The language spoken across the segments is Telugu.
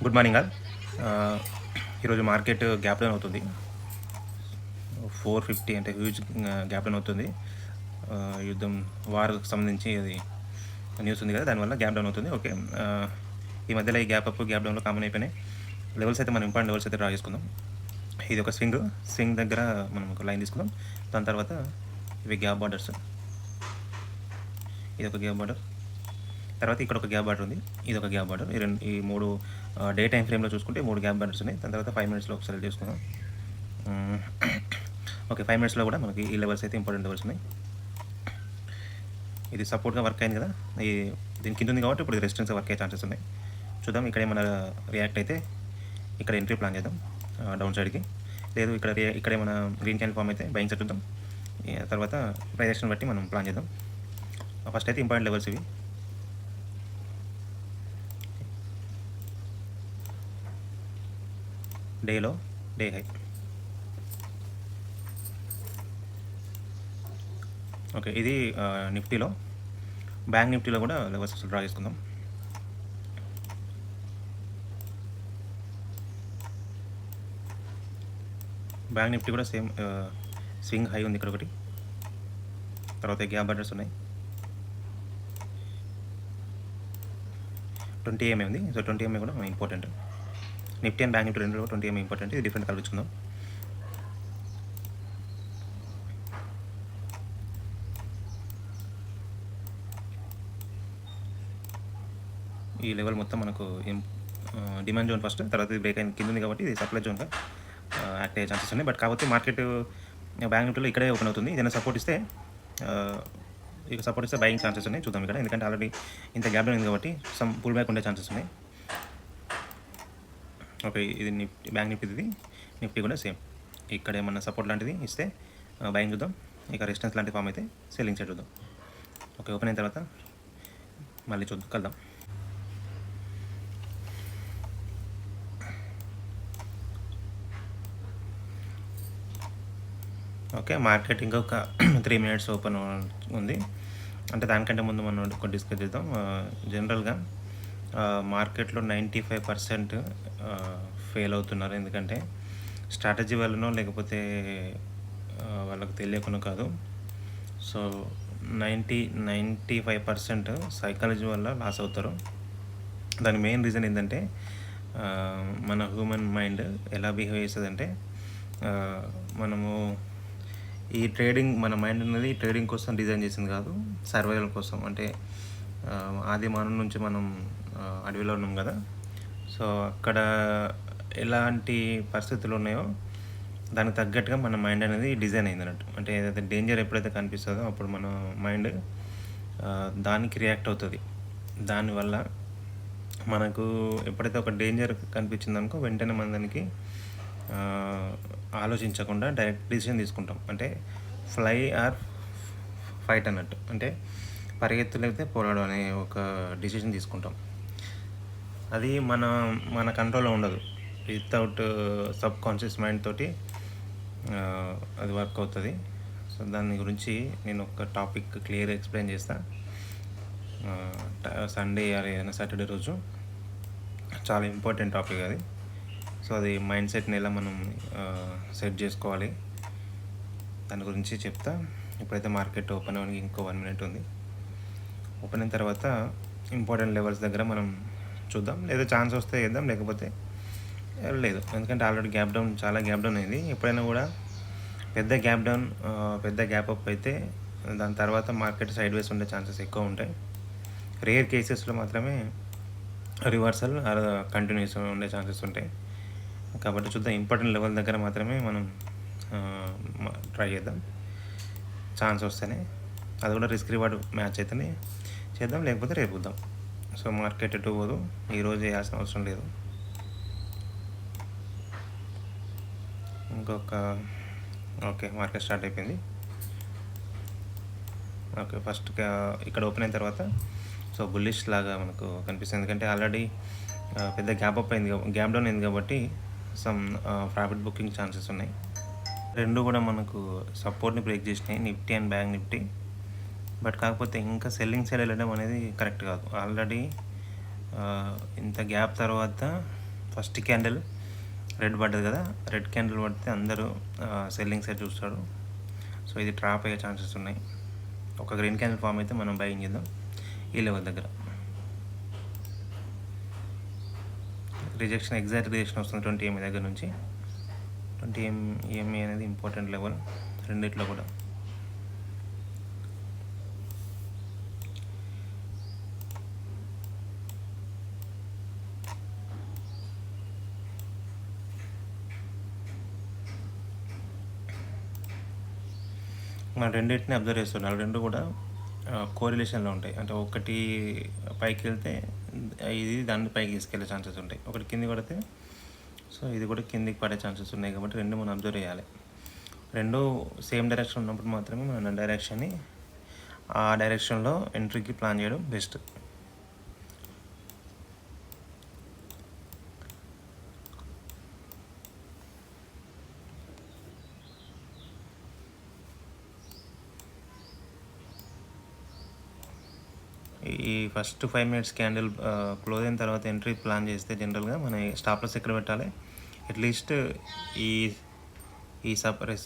Good morning all. ఈరోజు మార్కెట్ గ్యాప్ డౌన్ అవుతుంది. 450 అంటే హ్యూజ్ గ్యాప్ డౌన్ అవుతుంది. యుద్ధం వార్కి సంబంధించి అది న్యూస్ ఉంది కదా, దానివల్ల గ్యాప్ డౌన్ అవుతుంది. ఓకే, ఈ మధ్యలో ఈ గ్యాప్ అప్ గ్యాప్ డౌన్లో కామన్ అయిపోయినాయి. లెవెల్స్ అయితే మనం ఇంపార్టెంట్ లెవెల్స్ అయితే డ్రా చేసుకుందాం. ఇది ఒక స్వింగ్ దగ్గర మనం ఒక లైన్ తీసుకుందాం. దాని తర్వాత ఇవి గ్యాప్ బార్డర్స్, ఇది ఒక గ్యాప్ బార్డర్, తర్వాత ఇక్కడ ఒక గ్యాప్ బార్డర్ ఉంది, ఇది ఒక గ్యాప్ బార్డర్. ఈ మూడు డే టైం ఫ్రేమ్లో చూసుకుంటే 3 గ్యాప్ బార్డర్స్ ఉన్నాయి. దాని తర్వాత 5 మినిట్స్లో ఒకసారి చేసుకుందాం. ఓకే, 5 మినిట్స్లో కూడా మనకి ఈ లెవెల్స్ అయితే ఇంపార్టెంట్ లెవెల్స్ ఉన్నాయి. ఇది సపోర్ట్గా వర్క్ అయింది కదా, దీని కింద ఉంది కాబట్టి ఇప్పుడు రెసిస్టెన్స్ వర్క్ అయ్యే ఛాన్సెస్ ఉన్నాయి. చూద్దాం, ఇక్కడ ఏమైనా రియాక్ట్ అయితే ఇక్కడ ఎంట్రీ ప్లాన్ చేద్దాం డౌన్ సైడ్కి. లేదు ఇక్కడ ఏమైనా గ్రీన్ క్యాండిల్ ఫామ్ అయితే బయింగ్ సెట్ చూద్దాం. తర్వాత ప్రైజెక్షన్ బట్టి మనం ప్లాన్ చేద్దాం. ఫస్ట్ అయితే ఇంపార్టెంట్ లెవెల్స్ ఇవి. డేలో డే హై. ఓకే, ఇది నిఫ్టీలో. బ్యాంక్ నిఫ్టీలో కూడా లెవెల్స్ డ్రా చేసుకుందాం. బ్యాంక్ నిఫ్టీ కూడా సేమ్ స్వింగ్ హై ఉంది ఇక్కడ ఒకటి, తర్వాత గ్యాప్ బార్డర్స్ ఉన్నాయి. 20 EMA ఉంది. సో 20 EMA కూడా important. Nifty and bank Nifty రెండు 20 EMA ఇంపార్టెంట్. ఇది డిఫరెంట్ కలుపుకుందాం. ఈ లెవెల్ మొత్తం మనకు డిమాండ్ జోన్ ఫస్ట్, తర్వాత ఇది బ్రేక్ అయిన కింద ఉంది కాబట్టి ఇది సప్లై జోన్గా యాక్ట్ అయ్యే ఛాన్సెస్ ఉన్నాయి. బట్ కాకపోతే మార్కెట్ బ్యాంక్ నిఫ్టీలో ఇక్కడే ఓపెన్ అవుతుంది. ఏదైనా సపోర్ట్ ఇస్తే బయింగ్ ఛాన్సెస్ ఉన్నాయి. చూద్దాం ఇక్కడ, ఎందుకంటే ఆల్రెడీ ఇంత గ్యాప్ ఉంది కాబట్టి సమ్ పుల్ బ్యాక్ ఉండే ఛాన్సెస్ ఉన్నాయి. ఓకే, ఇది బ్యాంక్ నిఫ్టీ కూడా సేమ్. ఇక్కడ ఏమన్నా సపోర్ట్ లాంటిది ఇస్తే బయింగ్ చూద్దాం. ఇక రెసిస్టెన్స్ లాంటి ఫామ్ అయితే సెల్లింగ్ సైడ్ చూద్దాం. ఓకే, ఓపెన్ అయిన తర్వాత మళ్ళీ కలుద్దాం. ఓకే, మార్కెట్ ఇంకొక 3 మినిట్స్ ఓపెన్ ఉంది. అంటే దానికంటే ముందు మనం డిస్కస్ చేద్దాం. జనరల్గా మార్కెట్లో 95% ఫెయిల్ అవుతున్నారు. ఎందుకంటే స్ట్రాటజీ వల్లనో లేకపోతే వాళ్ళకు తెలియకుండా కాదు. సో 95% సైకాలజీ వల్ల లాస్ అవుతారు. దాని మెయిన్ రీజన్ ఏంటంటే మన హ్యూమన్ మైండ్ ఎలా బిహేవ్ చేస్తుందంటే, మనము ఈ ట్రేడింగ్, మన మైండ్ అనేది ట్రేడింగ్ కోసం డిజైన్ చేసింది కాదు, సర్వైవల్ కోసం. అంటే ఆది మానవం నుంచి మనం అడవిలో ఉన్నాం కదా, సో అక్కడ ఎలాంటి పరిస్థితులు ఉన్నాయో దానికి తగ్గట్టుగా మన మైండ్ అనేది డిజైన్ అయింది అన్నట్టు. అంటే ఏదైతే డేంజర్ ఎప్పుడైతే కనిపిస్తుందో అప్పుడు మన మైండ్ దానికి రియాక్ట్ అవుతుంది. దానివల్ల మనకు ఎప్పుడైతే ఒక డేంజర్ కనిపించిందనుకో వెంటనే మన దానికి ఆలోచించకుండా డైరెక్ట్ డిసిషన్ తీసుకుంటాం. అంటే ఫ్లై ఆర్ ఫైట్ అన్నట్టు. అంటే పరిగెత్తులైతే పోరాడం అనే ఒక డిసిషన్ తీసుకుంటాం. అది మన కంట్రోల్లో ఉండదు. వితౌట్ సబ్ కాన్షియస్ మైండ్ తోటి అది వర్క్ అవుతుంది. సో దాని గురించి నేను ఒక టాపిక్ క్లియర్ ఎక్స్ప్లెయిన్ చేస్తాను సండే ఆర్ ఏదైనా సాటర్డే రోజు. చాలా ఇంపార్టెంట్ టాపిక్ అది. సో అది మైండ్ సెట్ని ఎలా మనం సెట్ చేసుకోవాలి దాని గురించి చెప్తా. ఇప్పుడైతే మార్కెట్ ఓపెన్ అవ్వడానికి ఇంకో 1 మినిట్ ఉంది. ఓపెన్ అయిన తర్వాత ఇంపార్టెంట్ లెవెల్స్ దగ్గర మనం చూద్దాం. లేదా ఛాన్స్ వస్తే వేద్దాం, లేకపోతే లేదు. ఎందుకంటే ఆల్రెడీ చాలా గ్యాప్ డౌన్ అయింది. ఎప్పుడైనా కూడా పెద్ద గ్యాప్ అప్ అయితే దాని తర్వాత మార్కెట్ సైడ్ వేస్ ఉండే ఛాన్సెస్ ఎక్కువ ఉంటాయి. రేర్ కేసెస్లో మాత్రమే రివర్సల్ కంటిన్యూస్ ఉండే ఛాన్సెస్ ఉంటాయి. కాబట్టి చూద్దాం, ఇంపార్టెంట్ లెవెల్ దగ్గర మాత్రమే మనం ట్రై చేద్దాం. ఛాన్స్ వస్తేనే, అది కూడా రిస్క్ రివార్డ్ మ్యాచ్ అయితేనే చేద్దాం, లేకపోతే రేపు వద్దాం. సో మార్కెట్ ఎటు పోదు, ఈరోజు వేయాల్సిన అవసరం లేదు. ఓకే, మార్కెట్ స్టార్ట్ అయిపోయింది. ఓకే, ఫస్ట్ ఇక్కడ ఓపెన్ అయిన తర్వాత సో బుల్లిష్ లాగా మనకు కనిపిస్తుంది. ఎందుకంటే ఆల్రెడీ పెద్ద గ్యాప్ డౌన్ అయింది కాబట్టి సమ్ ప్రాఫిట్ బుకింగ్ ఛాన్సెస్ ఉన్నాయి. రెండు కూడా మనకు సపోర్ట్ని బ్రేక్ చేసినాయి, Nifty and bank Nifty. But కాకపోతే ఇంకా సెల్లింగ్ సైడ్ వెళ్ళడం అనేది కరెక్ట్ కాదు. ఆల్రెడీ ఇంత గ్యాప్ తర్వాత ఫస్ట్ క్యాండిల్ రెడ్ పడ్డది కదా, రెడ్ క్యాండిల్ పడితే అందరూ సెల్లింగ్ సైడ్ చూస్తారు. సో ఇది ట్రాప్ అయ్యే ఛాన్సెస్ ఉన్నాయి. ఒక గ్రీన్ క్యాండిల్ ఫామ్ అయితే మనం బయింగ్ చేద్దాం ఈ లెవెల్ దగ్గర. రిజెక్షన్, ఎగ్జాక్ట్ రిజెక్షన్ వస్తుంది 20 MA దగ్గర నుంచి. 20 MA అనేది ఇంపార్టెంట్ లెవెల్ రెండిట్లో కూడా. మనం రెండింటిని అబ్జర్వ్ చేస్తున్నాం, రెండు కూడా కోరిలేషన్లో ఉంటాయి. అంటే ఒకటి పైకి వెళ్తే ఇది దాన్ని పైకి తీసుకెళ్ళే ఛాన్సెస్ ఉంటాయి, ఒకటి కింది పడితే సో ఇది కూడా కిందికి పడే ఛాన్సెస్ ఉన్నాయి. కాబట్టి రెండు మనం అబ్జర్వ్ చేయాలి. రెండు సేమ్ డైరెక్షన్ ఉన్నప్పుడు మాత్రమే మనం డైరెక్షన్ని ఆ డైరెక్షన్లో ఎంట్రీకి ప్లాన్ చేయడం బెస్ట్. ఈ ఫస్ట్ 5 minutes క్యాండిల్ క్లోజ్ అయిన తర్వాత ఎంట్రీ ప్లాన్ చేస్తే జనరల్గా మన స్టాప్ లాస్ ఎక్కడ పెట్టాలి, అట్లీస్ట్ ఈ ఈ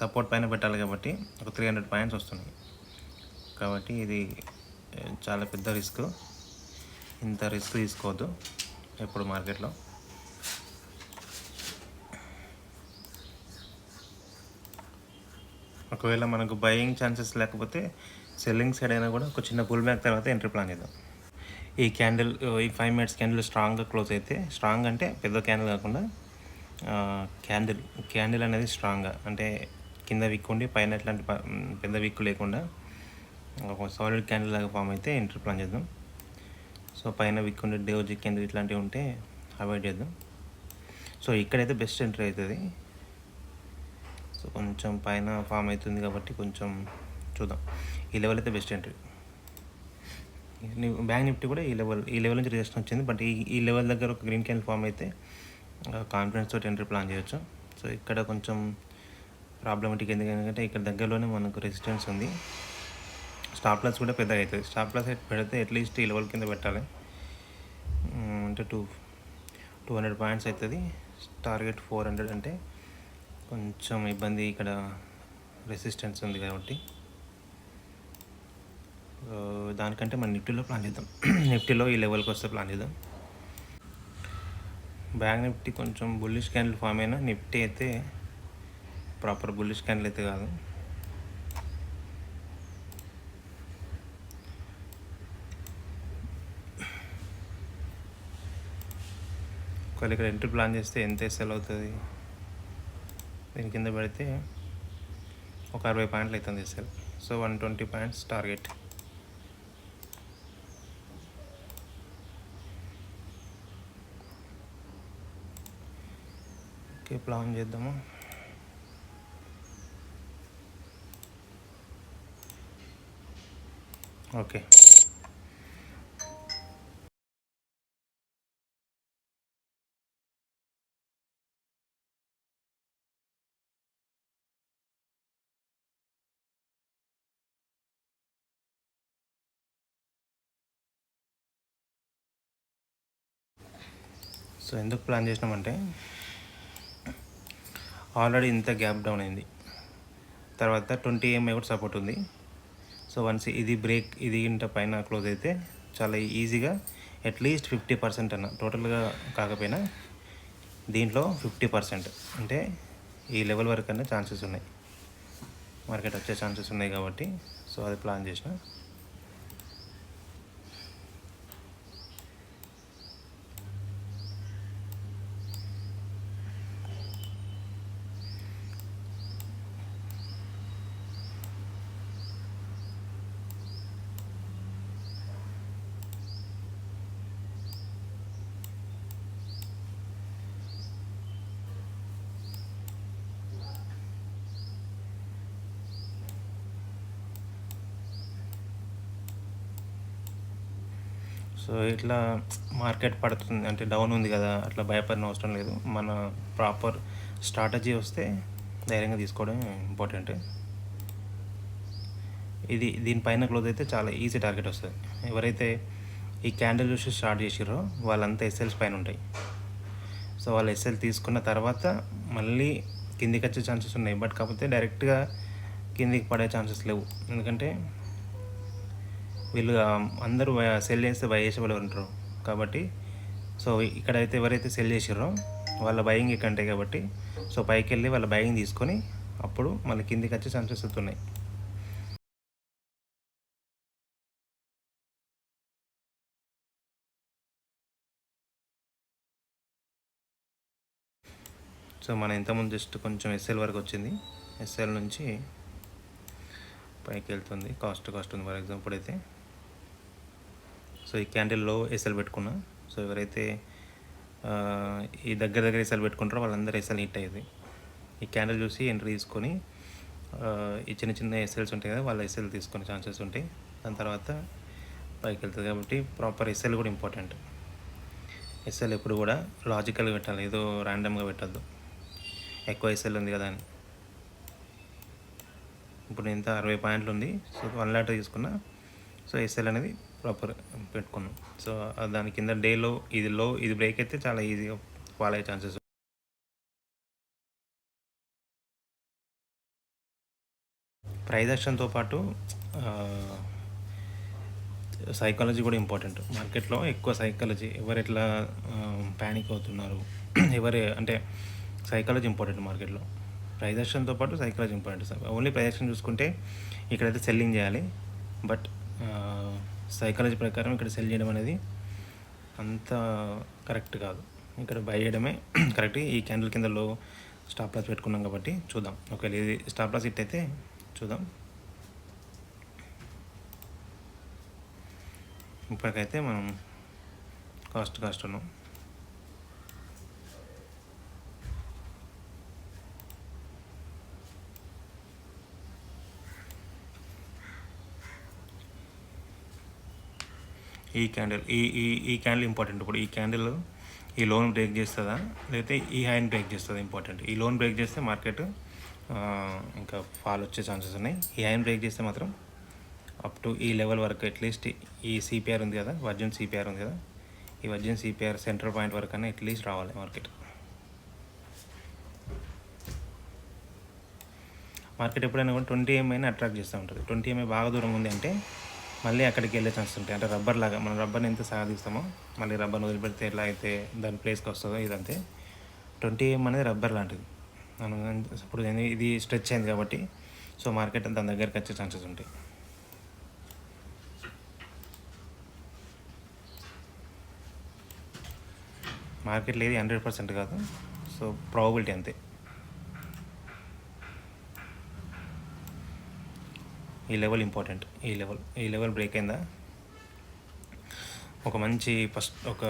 సపోర్ట్ పైన పెట్టాలి. కాబట్టి ఒక 300 పాయింట్స్ వస్తున్నాయి. కాబట్టి ఇది చాలా పెద్ద రిస్క్. ఇంత రిస్క్ తీసుకోవద్దు ఎప్పుడు మార్కెట్లో. ఒకవేళ మనకు బయింగ్ ఛాన్సెస్ లేకపోతే సెల్లింగ్ సైడ్ అయినా కూడా ఒక చిన్న పుల్ బ్యాక్ తర్వాత ఎంట్రీ ప్లాన్ చేద్దాం. ఈ క్యాండిల్, ఈ 5 minutes క్యాండిల్ స్ట్రాంగ్గా క్లోజ్ అయితే, స్ట్రాంగ్ అంటే పెద్ద క్యాండిల్ కాకుండా క్యాండిల్ అనేది స్ట్రాంగ్గా అంటే కింద విక్ ఉండి పైన ఎట్లాంటి పెద్ద విక్ లేకుండా ఒక సాలిడ్ క్యాండిల్ లాగా ఫామ్ అయితే ఎంట్రీ ప్లాన్ చేద్దాం. సో పైన విక్ ఉండి డోజీ క్యాండిల్ ఇట్లాంటివి ఉంటే అవాయిడ్ చేద్దాం. సో ఇక్కడైతే బెస్ట్ ఎంట్రీ అవుతుంది. సో కొంచెం పైన ఫామ్ అవుతుంది కాబట్టి కొంచెం చూద్దాం. ఈ లెవెల్ అయితే బెస్ట్ ఎంట్రీ. బ్యాంక్ నిఫ్టీ కూడా ఈ లెవెల్ నుంచి రిజెక్షన్ వచ్చింది. బట్ ఈ లెవెల్ దగ్గర ఒక గ్రీన్ క్యాండిల్ ఫామ్ అయితే కాన్ఫిడెన్స్ తోటి ఎంట్రీ ప్లాన్ చేయొచ్చు. సో ఇక్కడ కొంచెం ప్రాబ్లమేటిక్ ఎందుకంటే ఇక్కడ దగ్గరలోనే మనకు రెసిస్టెన్స్ ఉంది. స్టాప్ లాస్ కూడా పెద్దగా అవుతుంది. స్టాప్ లాస్ పెడితే అట్లీస్ట్ ఈ లెవెల్ కింద పెట్టాలి. అంటే 200 పాయింట్స్ అవుతుంది. టార్గెట్ 400 అంటే కొంచెం ఇబ్బంది. ఇక్కడ రెసిస్టెన్స్ ఉంది కాబట్టి దానికంటే మనం నిఫ్టీలో ప్లాన్ చేద్దాం. నిఫ్టీలో ఈ లెవెల్కి వస్తే ప్లాన్ చేద్దాం. బ్యాంక్ నిఫ్టీ కొంచెం బుల్లిష్ క్యాండిల్ ఫామ్ అయినా నిఫ్టీ అయితే ప్రాపర్ బుల్లిష్ క్యాండిల్ అయితే కాదు. ఒకవేళ ఇక్కడ ఎంట్రీ ప్లాన్ చేస్తే ఎంత సెల్ అవుతుంది, దీని కింద పెడితే ఒక 60 పాయింట్లు అవుతుంది cell. So 120 points target. Okay, plan చేద్దాము. ఓకే, సో ఎందుకు ప్లాన్ చేసినామంటే ఆల్రెడీ ఇంత గ్యాప్ డౌన్ అయింది. తర్వాత 20 MA కూడా సపోర్ట్ ఉంది. సో వన్స్ ఇది బ్రేక్, ఇది ఇంత పైన క్లోజ్ అయితే చాలా ఈజీగా అట్లీస్ట్ 50% అన్న, టోటల్గా కాకపోయినా దీంట్లో 50% అంటే ఈ లెవెల్ వరకు అన్న ఛాన్సెస్ ఉన్నాయి, మార్కెట్ వచ్చే ఛాన్సెస్ ఉన్నాయి. కాబట్టి సో అది ప్లాన్ చేసిన. సో ఇట్లా మార్కెట్ పడుతుంది అంటే డౌన్ ఉంది కదా, అట్లా భయపడిన అవసరం లేదు. మన ప్రాపర్ స్ట్రాటజీ వస్తే ధైర్యంగా తీసుకోవడం ఇంపార్టెంట్. దీనిపైన క్లోజ్ అయితే చాలా ఈజీ టార్గెట్ వస్తుంది. ఎవరైతే ఈ క్యాండిల్ చూసి స్టార్ట్ చేసిరో వాళ్ళంతా ఎస్ఎల్స్ పైన ఉంటాయి. సో వాళ్ళు ఎస్ఎల్ తీసుకున్న తర్వాత మళ్ళీ కిందికి వచ్చే ఛాన్సెస్ ఉన్నాయి. బట్ కాకపోతే డైరెక్ట్గా కిందికి పడే ఛాన్సెస్ లేవు. ఎందుకంటే వీళ్ళు అందరూ సెల్ చేస్తే బై చేసే వాళ్ళు ఉంటారు కాబట్టి. సో ఇక్కడైతే ఎవరైతే సెల్ చేసారో వాళ్ళ బయింగ్ ఇక్కడ ఉంటాయి కాబట్టి, సో పైకి వెళ్ళి వాళ్ళ బయింగ్ తీసుకొని అప్పుడు మళ్ళీ కిందికి వచ్చే ఛాన్సెస్ అవుతున్నాయి. సో మన ఇంతకుముందు జస్ట్ కొంచెం ఎస్ఎల్ వరకు వచ్చింది. ఎస్ఎల్ నుంచి పైకి వెళ్తుంది. కాస్ట్ ఉంది ఫర్ ఎగ్జాంపుల్ అయితే. సో ఈ క్యాండిల్లో ఎస్ఎల్ పెట్టుకున్నా. సో ఎవరైతే ఈ దగ్గర ఎస్ఎల్ పెట్టుకుంటారో వాళ్ళందరూ ఎస్ఎల్ హిట్ అయ్యేది. ఈ క్యాండిల్ చూసి ఎంట్రీ తీసుకొని ఈ చిన్న ఎస్ఎల్స్ ఉంటాయి కదా, వాళ్ళ ఎస్ఎల్ తీసుకునే ఛాన్సెస్ ఉంటాయి. దాని తర్వాత పైకి వెళ్తుంది. కాబట్టి ప్రాపర్ ఎస్ఎల్ కూడా ఇంపార్టెంట్. ఎస్ఎల్ ఎప్పుడు కూడా లాజికల్గా పెట్టాలి, ఏదో ర్యాండమ్గా పెట్టద్దు. ఎక్కువ ఎస్ఎల్ ఉంది కదా అని. ఇప్పుడు ఇంత 60 పాయింట్లు ఉంది. సో 1 లాట్ తీసుకున్నా. సో ఎస్ఎల్ అనేది ప్రాపర్ పెట్టుకున్నాం. సో దాని కింద డేలో ఇది బ్రేక్ అయితే చాలా ఈజీగా ఫాల్ అయ్యే ఛాన్సెస్. ప్రైస్ యాక్షన్తో పాటు సైకాలజీ కూడా ఇంపార్టెంట్. మార్కెట్లో ఎక్కువ సైకాలజీ, ఎవరు ఎట్లా ప్యానిక్ అవుతున్నారు, అంటే సైకాలజీ ఇంపార్టెంట్ మార్కెట్లో. ప్రైస్ యాక్షన్తో పాటు psychology important. Only price action చూసుకుంటే ఇక్కడైతే సెల్లింగ్ చేయాలి. బట్ సైకాలజీ ప్రకారం ఇక్కడ సెల్ చేయడం అనేది అంత కరెక్ట్ కాదు. ఇక్కడ బై చేయడమే కరెక్ట్. ఈ క్యాండిల్ కింద లో స్టాప్ లాస్ పెట్టుకున్నాం కాబట్టి చూద్దాం. ఒకవేళ ఇది స్టాప్ లాస్ హిట్ అయితే చూద్దాం. ఇప్పటికైతే మనం కాస్ట్ ఉన్నాం. ఈ క్యాండిల్ ఇంపార్టెంట్. ఇప్పుడు ఈ క్యాండిల్ ఈ లోన్ బ్రేక్ చేస్తుందా లేకపోతే ఈ హైని బ్రేక్ చేస్తుందా ఇంపార్టెంట్. ఈ లోన్ బ్రేక్ చేస్తే మార్కెట్ ఇంకా ఫాల్ వచ్చే ఛాన్సెస్ ఉన్నాయి. ఈ హైని బ్రేక్ చేస్తే మాత్రం అప్ టు ఈ లెవెల్ వరకు అట్లీస్ట్ ఈ సిపిఆర్ ఉంది కదా, వర్జిన్ సిపిఆర్ ఉంది కదా, ఈ వర్జిన్ సిపిఆర్ సెంటర్ పాయింట్ వరకు అన్నా అట్లీస్ట్ రావాలి మార్కెట్. ఎప్పుడైనా కూడా 20 ఎంఐని అట్రాక్ట్ చేస్తూ ఉంటుంది. 20 ఎంఐ బాగా దూరం ఉంది అంటే మళ్ళీ అక్కడికి వెళ్ళే ఛాన్సెస్ ఉంటాయి. అంటే రబ్బర్ లాగా మనం రబ్బర్ని ఎంత సాగదీస్తామో మళ్ళీ రబ్బర్ని వదిలిపెడితే ఎలా అయితే దాని ప్లేస్కి వస్తుందో ఇదంతే. 20 ఎంఐ అనేది రబ్బర్ లాంటిది. మనం ఇప్పుడు ఇది స్ట్రెచ్ అయింది కాబట్టి సో మార్కెట్ దాని దగ్గరికి వచ్చే ఛాన్సెస్ ఉంటాయి. మార్కెట్లో ఏది 100% కాదు. సో ప్రాబబిలిటీ అంతే. ఈ లెవెల్ ఇంపార్టెంట్. ఈ లెవెల్ బ్రేక్ అయిందా ఒక మంచి ఒక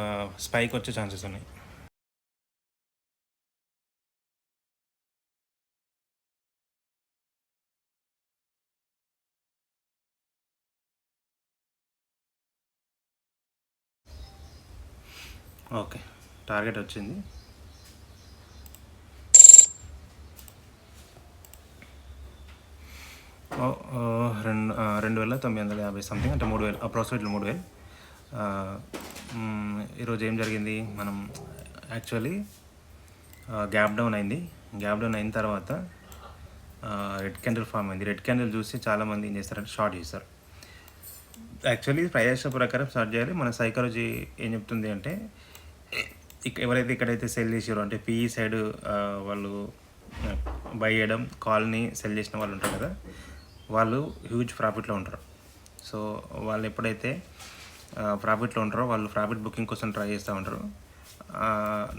స్పైక్ వచ్చే ఛాన్సెస్ ఉన్నాయి. ఓకే, టార్గెట్ వచ్చింది. $2,950 సంథింగ్, అంటే 3,000 అప్రాక్సిమేట్లీ 3,000. ఈరోజు ఏం జరిగింది, మనం యాక్చువల్లీ గ్యాప్ డౌన్ అయింది. గ్యాప్ డౌన్ అయిన తర్వాత రెడ్ క్యాండిల్ ఫామ్ అయింది. రెడ్ క్యాండిల్ చూసి చాలామంది ఏం చేస్తారంటే షార్ట్ చేస్తారు. యాక్చువల్లీ ప్రయాస ప్రకారం స్టార్ట్ చేయాలి. మన సైకాలజీ ఏం చెప్తుంది అంటే ఎవరైతే ఇక్కడైతే సెల్ చేసారో అంటే పిఈ సైడ్ వాళ్ళు బై చేయడం, కాల్ని సెల్ చేసిన వాళ్ళు ఉంటారు కదా, వాళ్ళు హ్యూజ్ ప్రాఫిట్లో ఉంటారు. సో వాళ్ళు ఎప్పుడైతే ప్రాఫిట్లో ఉంటారో వాళ్ళు ప్రాఫిట్ బుకింగ్ కోసం ట్రై చేస్తూ ఉంటారు.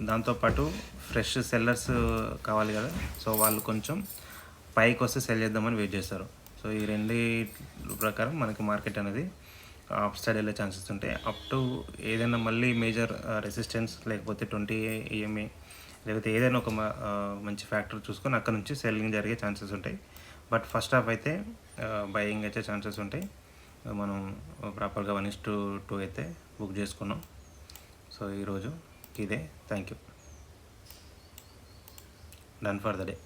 దాంతోపాటు ఫ్రెష్ సెల్లర్స్ కావాలి కదా, సో వాళ్ళు కొంచెం పైకి వస్తే సెల్ చేద్దామని వెయిట్ చేస్తారు. సో ఈ రెండు ప్రకారం మనకి మార్కెట్ అనేది అప్ సైడ్ వెళ్ళే ఛాన్సెస్ ఉంటాయి. అప్ టు ఏదైనా మళ్ళీ మేజర్ రెసిస్టెన్స్ లేకపోతే 20 EMA లేకపోతే ఏదైనా ఒక మంచి ఫ్యాక్టర్ చూసుకొని అక్కడ నుంచి సెల్లింగ్ జరిగే ఛాన్సెస్ ఉంటాయి. బట్ ఫస్ట్ హాఫ్ అయితే బయింగ్ వచ్చే ఛాన్సెస్ ఉంటాయి. మనం ప్రాపర్గా 1:2 అయితే బుక్ చేసుకున్నాం. సో ఈరోజు ఇదే. Thank you. Done for the day.